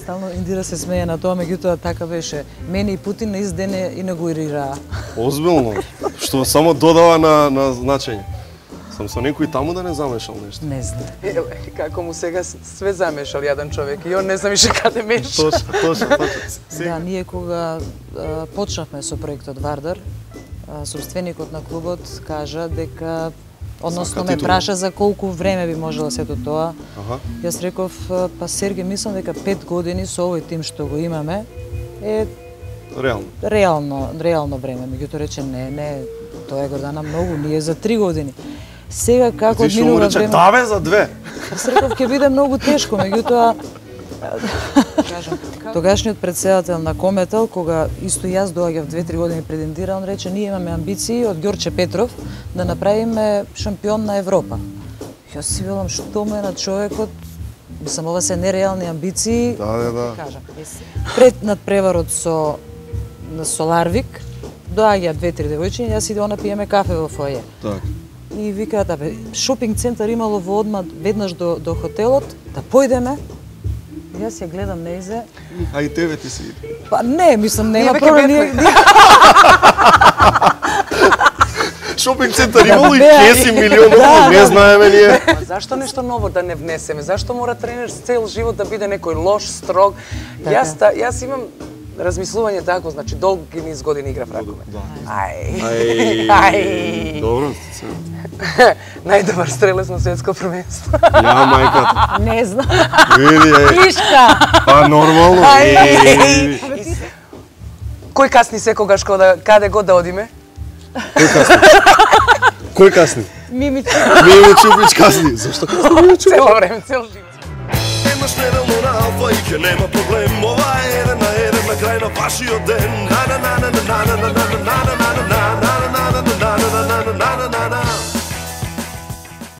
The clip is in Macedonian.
Стално Индира се смее на тоа, меѓутоа така беше. Мене и Путин на ист ден инаугурираа. Озбилно, што само додава на значење. Сам со некој таму да не замешал нешто. Не знам. Како му сега све замешал јаден човек и он не знам више каде меша. Точно. Да, ние кога почнавме со проектот Вардар, собственикот на клубот кажа дека односно ме праша за колку време би можело сето тоа. Јас реков, па Серге, мислам дека 5 години со овој тим што го имаме е реално време. Меѓутоа рече не, тоа е Гордана многу, ние за 3 години. Сега како одминува време... Да бе, за 2. Јас реков ќе биде многу тешко, меѓутоа тогашниот претседател на Кометел, кога исто јас доаѓав 2-3 години пред Индира, он рече ние имаме амбиции од Ѓорче Петров да направиме шампион на Европа. Јас си велам што му е на човекот, мислам ова се нереални амбиции. Да. Кажам, пред надпреварот со Ларвик доаѓа 2-3 девојчиња, јас иде она пиеме кафе во фоје. Так. И викаат, шопинг центар имало во одма веднаш до хотелот, да појдеме. Јас ја гледам неизе. А и тебе ти си иде. Па не, мислам, нема проблем. Шопинг центар имало и кеси милиони, не знаеме ние. Зашто нешто ново да не внесеме? Зашто мора тренер цел живот да биде некој лош, строг? Јас имам размислување тако, значи долги низ години играв ракомет. Ај. Добро. Најдобар стрелец на светско првенство. Ја мајката. Не знам. Види, Вишка. Па нормално. Кој касни секогаш каде god да одиме? Кој касни? Мими Чупич касни. Зашто касни Мими Чупич? Цело време, цел живот. Имаш неделно на Алфа и ке нема проблем. Ова е еден на крај на вашиот ден.